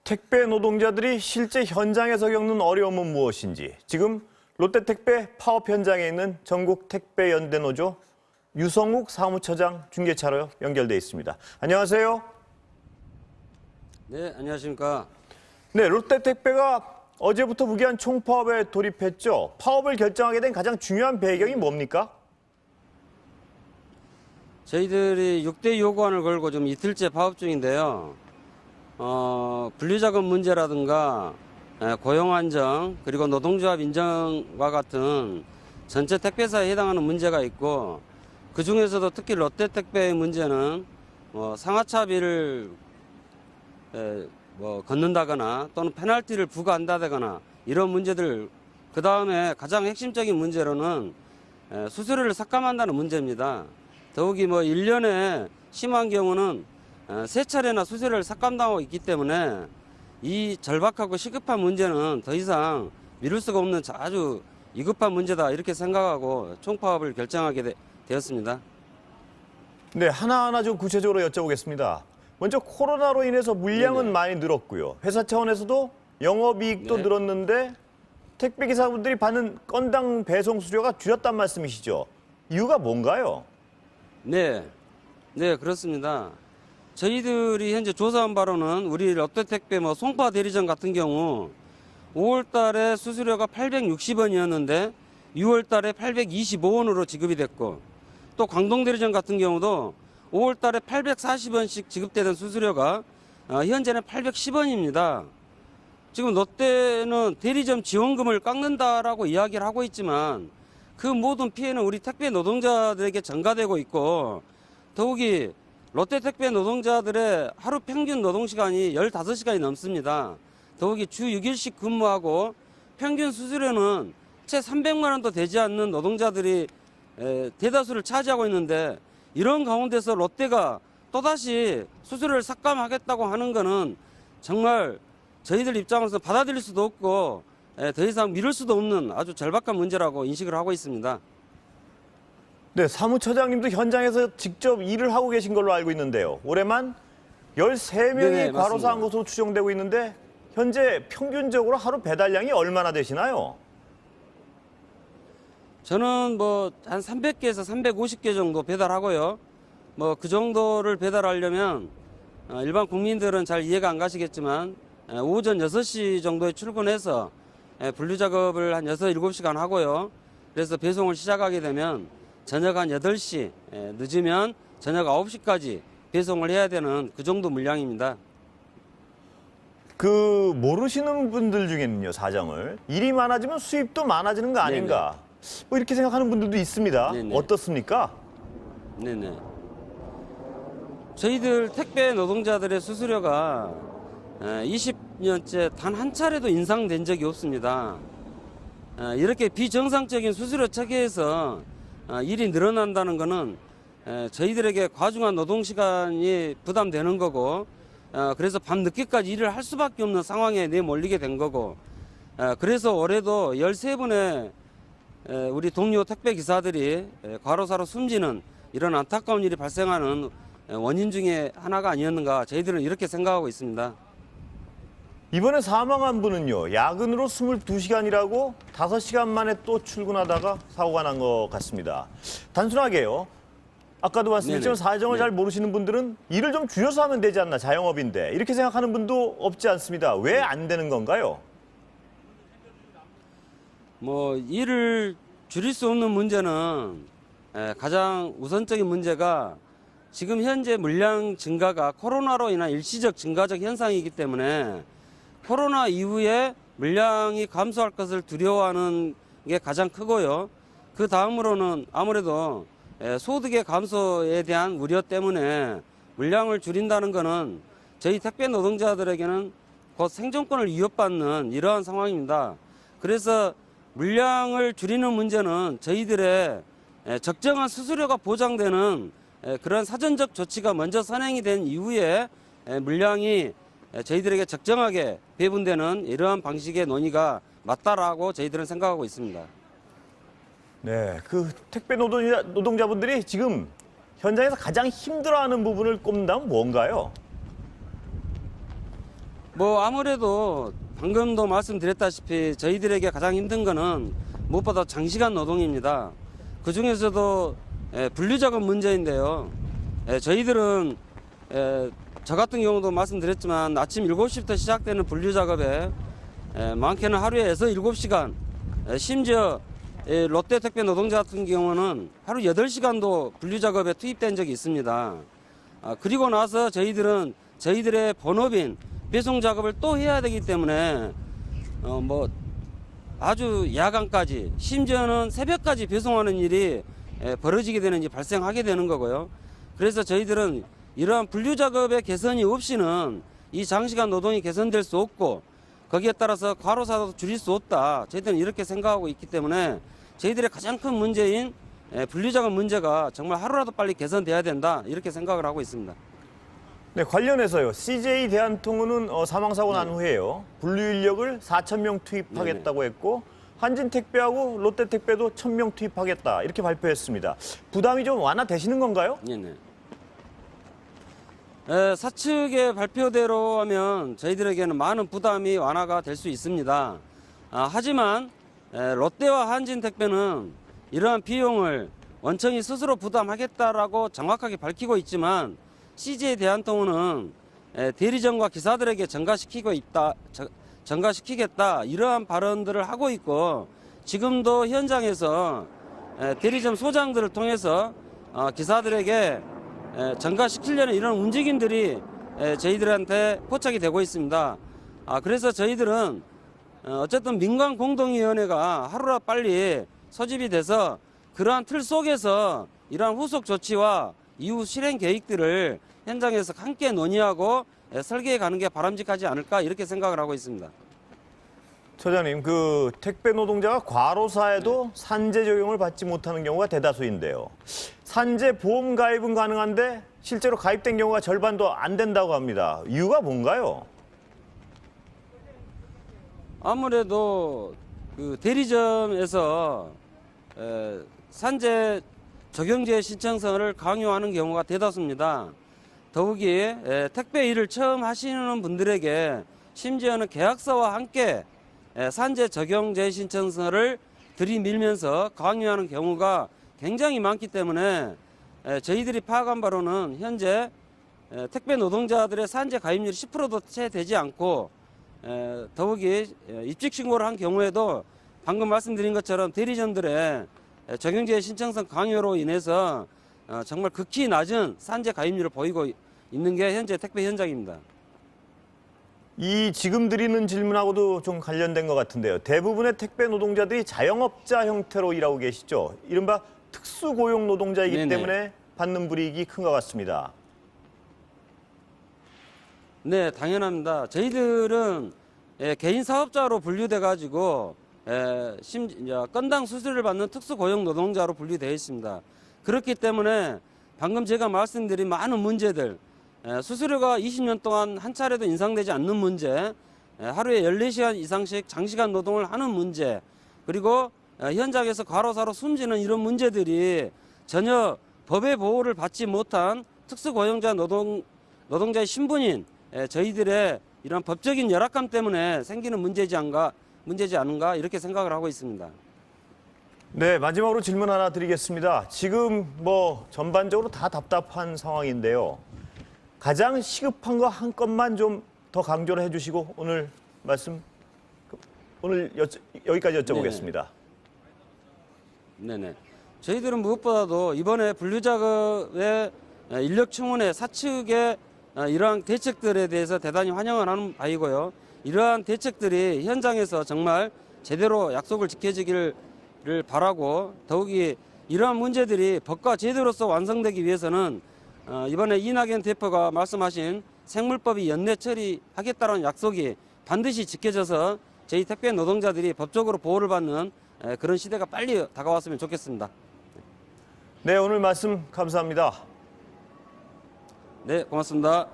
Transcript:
택배 노동자들이 실제 현장에서 겪는 어려움은 무엇인지 지금 롯데택배 파업 현장에 있는 전국택배연대노조 유성욱 사무처장 중계차로 연결돼 있습니다. 안녕하세요. 네, 안녕하십니까. 네, 롯데택배가 어제부터 무기한 총파업에 돌입했죠. 파업을 결정하게 된 가장 중요한 배경이 뭡니까? 저희들이 6대 요구안을 걸고 좀 이틀째 파업 중인데요. 분리자금 문제라든가 고용 안정 그리고 노동조합 인정과 같은 전체 택배사에 해당하는 문제가 있고, 그 중에서도 특히 롯데택배의 문제는 상하차비를 걷는다거나 또는 페널티를 부과한다거나 이런 문제들, 그 다음에 가장 핵심적인 문제로는 수수료를 삭감한다는 문제입니다. 더욱이 1년에 심한 경우는 3차례나 수수료를 삭감당하고 있기 때문에 이 절박하고 시급한 문제는 더 이상 미룰 수가 없는 아주 위급한 문제다, 이렇게 생각하고 총파업을 결정하게 되었습니다. 네, 하나하나 좀 구체적으로 여쭤보겠습니다. 먼저 코로나로 인해서 물량은 네네. 많이 늘었고요. 회사 차원에서도 영업이익도 네. 늘었는데 택배기사분들이 받는 건당 배송 수수료가 줄였단 말씀이시죠? 이유가 뭔가요? 네, 그렇습니다. 저희들이 현재 조사한 바로는 우리 롯데택배 송파 대리점 같은 경우 5월 달에 수수료가 860원이었는데 6월 달에 825원으로 지급이 됐고, 또 광동 대리점 같은 경우도 5월 달에 840원씩 지급되던 수수료가 현재는 810원입니다. 지금 롯데는 대리점 지원금을 깎는다라고 이야기를 하고 있지만 그 모든 피해는 우리 택배 노동자들에게 전가되고 있고, 더욱이 롯데택배 노동자들의 하루 평균 노동시간이 15시간이 넘습니다. 더욱이 주 6일씩 근무하고 평균 수수료는 채 300만 원도 되지 않는 노동자들이 대다수를 차지하고 있는데, 이런 가운데서 롯데가 또다시 수수료를 삭감하겠다고 하는 것은 정말 저희들 입장에서 받아들일 수도 없고 더 이상 미룰 수도 없는 아주 절박한 문제라고 인식을 하고 있습니다. 네, 사무처장님도 현장에서 직접 일을 하고 계신 걸로 알고 있는데요. 올해만 13명이 네네, 과로사한 맞습니다. 것으로 추정되고 있는데 현재 평균적으로 하루 배달량이 얼마나 되시나요? 저는 한 300개에서 350개 정도 배달하고요. 그 정도를 배달하려면 일반 국민들은 잘 이해가 안 가시겠지만 오전 6시 정도에 출근해서 분류 작업을 한 6, 7시간 하고요. 그래서 배송을 시작하게 되면 저녁 한 8시, 늦으면 저녁 9시까지 배송을 해야 되는 그 정도 물량입니다. 모르시는 분들 중에는요, 사정을. 일이 많아지면 수입도 많아지는 거 아닌가. 이렇게 생각하는 분들도 있습니다. 네네. 어떻습니까? 네네. 저희들 택배 노동자들의 수수료가 20년째 단 한 차례도 인상된 적이 없습니다. 이렇게 비정상적인 수수료 체계에서 일이 늘어난다는 것은 저희들에게 과중한 노동시간이 부담되는 거고, 그래서 밤늦게까지 일을 할 수밖에 없는 상황에 내몰리게 된 거고, 그래서 올해도 13분의 우리 동료 택배 기사들이 과로사로 숨지는 이런 안타까운 일이 발생하는 원인 중에 하나가 아니었는가, 저희들은 이렇게 생각하고 있습니다. 이번에 사망한 분은요, 야근으로 22시간이라고 5시간 만에 또 출근하다가 사고가 난 것 같습니다. 단순하게요. 아까도 말씀드렸지만 네네. 사정을 네. 잘 모르시는 분들은 일을 좀 줄여서 하면 되지 않나, 자영업인데. 이렇게 생각하는 분도 없지 않습니다. 왜 안 되는 건가요? 일을 줄일 수 없는 문제는 가장 우선적인 문제가 지금 현재 물량 증가가 코로나로 인한 일시적 증가적 현상이기 때문에 코로나 이후에 물량이 감소할 것을 두려워하는 게 가장 크고요. 그 다음으로는 아무래도 소득의 감소에 대한 우려 때문에 물량을 줄인다는 것은 저희 택배 노동자들에게는 곧 생존권을 위협받는 이러한 상황입니다. 그래서 물량을 줄이는 문제는 저희들의 적정한 수수료가 보장되는 그런 사전적 조치가 먼저 선행이 된 이후에 물량이 저희들에게 적정하게 배분되는 이러한 방식의 논의가 맞다라고 저희들은 생각하고 있습니다. 네, 택배 노동자분들이 지금 현장에서 가장 힘들어하는 부분을 꼽는다면 뭔가요? 뭐 아무래도 방금도 말씀드렸다시피 저희들에게 가장 힘든 거는 무엇보다 장시간 노동입니다. 그 중에서도 분류작업 문제인데요. 저희들은 저 같은 경우도 말씀드렸지만 아침 7시부터 시작되는 분류작업에 많게는 하루에서 7시간, 심지어 롯데택배 노동자 같은 경우는 하루 8시간도 분류작업에 투입된 적이 있습니다. 그리고 나서 저희들은 저희들의 본업인 배송 작업을 또 해야 되기 때문에 뭐 아주 야간까지 심지어는 새벽까지 배송하는 일이 벌어지게 되는 일이 발생하게 되는 거고요. 그래서 저희들은 이러한 분류 작업의 개선이 없이는 이 장시간 노동이 개선될 수 없고 거기에 따라서 과로사도 줄일 수 없다. 저희들은 이렇게 생각하고 있기 때문에 저희들의 가장 큰 문제인 분류 작업 문제가 정말 하루라도 빨리 개선돼야 된다. 이렇게 생각을 하고 있습니다. 네, 관련해서요. CJ 대한통운은 사망사고 난 후에요. 분류 인력을 4,000명 투입하겠다고 했고 한진택배하고 롯데택배도 1,000명 투입하겠다 이렇게 발표했습니다. 부담이 좀 완화되시는 건가요? 네네. 사측의 발표대로 하면 저희들에게는 많은 부담이 완화가 될 수 있습니다. 하지만 롯데와 한진택배는 이러한 비용을 원청이 스스로 부담하겠다라고 정확하게 밝히고 있지만 CJ 대한통운은 대리점과 기사들에게 전가시키겠다 이러한 발언들을 하고 있고 지금도 현장에서 대리점 소장들을 통해서 기사들에게 전가시키려는 이런 움직임들이 저희들한테 포착이 되고 있습니다. 그래서 저희들은 어쨌든 민간공동위원회가 하루라 빨리 소집이 돼서 그러한 틀 속에서 이러한 후속 조치와 이후 실행 계획들을 현장에서 함께 논의하고 설계해 가는 게 바람직하지 않을까 이렇게 생각을 하고 있습니다. 처장님, 그 택배 노동자가 과로사에도 산재 적용을 받지 못하는 경우가 대다수인데요. 산재 보험 가입은 가능한데 실제로 가입된 경우가 절반도 안 된다고 합니다. 이유가 뭔가요? 아무래도 그 대리점에서 산재 적용제 신청서를 강요하는 경우가 대다수입니다. 더욱이 택배 일을 처음 하시는 분들에게 심지어는 계약서와 함께 산재 적용제 신청서를 들이밀면서 강요하는 경우가 굉장히 많기 때문에 저희들이 파악한 바로는 현재 택배 노동자들의 산재 가입률이 10%도 채 되지 않고 더욱이 입직 신고를 한 경우에도 방금 말씀드린 것처럼 대리점들의 적용제 신청서 강요로 인해서 정말 극히 낮은 산재 가입률을 보이고 있는 게 현재 택배 현장입니다. 이 지금 드리는 질문하고도 좀 관련된 것 같은데요. 대부분의 택배 노동자들이 자영업자 형태로 일하고 계시죠. 이른바 특수고용 노동자이기 네네. 때문에 받는 불이익이 큰 것 같습니다. 네, 당연합니다. 저희들은 개인 사업자로 분류돼 가지고 건당 수수료를 받는 특수고용 노동자로 분류되어 있습니다. 그렇기 때문에 방금 제가 말씀드린 많은 문제들, 수수료가 20년 동안 한 차례도 인상되지 않는 문제, 하루에 14시간 이상씩 장시간 노동을 하는 문제, 그리고 현장에서 과로사로 숨지는 이런 문제들이 전혀 법의 보호를 받지 못한 특수고용자 노동자의 신분인 저희들의 이런 법적인 열악감 때문에 생기는 문제지 않은가 이렇게 생각을 하고 있습니다. 네, 마지막으로 질문 하나 드리겠습니다. 지금 뭐 전반적으로 다 답답한 상황인데요. 가장 시급한 거 한 건만 좀 더 강조를 해주시고 오늘 말씀 여기까지 여쭤보겠습니다. 네네. 저희들은 무엇보다도 이번에 분류작업의 인력 충원의 사측의 이러한 대책들에 대해서 대단히 환영을 하는 바이고요. 이러한 대책들이 현장에서 정말 제대로 약속을 지켜지기를 바라고 더욱이 이러한 문제들이 법과 제도로서 완성되기 위해서는 이번에 이낙연 대표가 말씀하신 생물법이 연내 처리하겠다는 약속이 반드시 지켜져서 저희 택배 노동자들이 법적으로 보호를 받는 그런 시대가 빨리 다가왔으면 좋겠습니다. 네, 오늘 말씀 감사합니다. 네, 고맙습니다.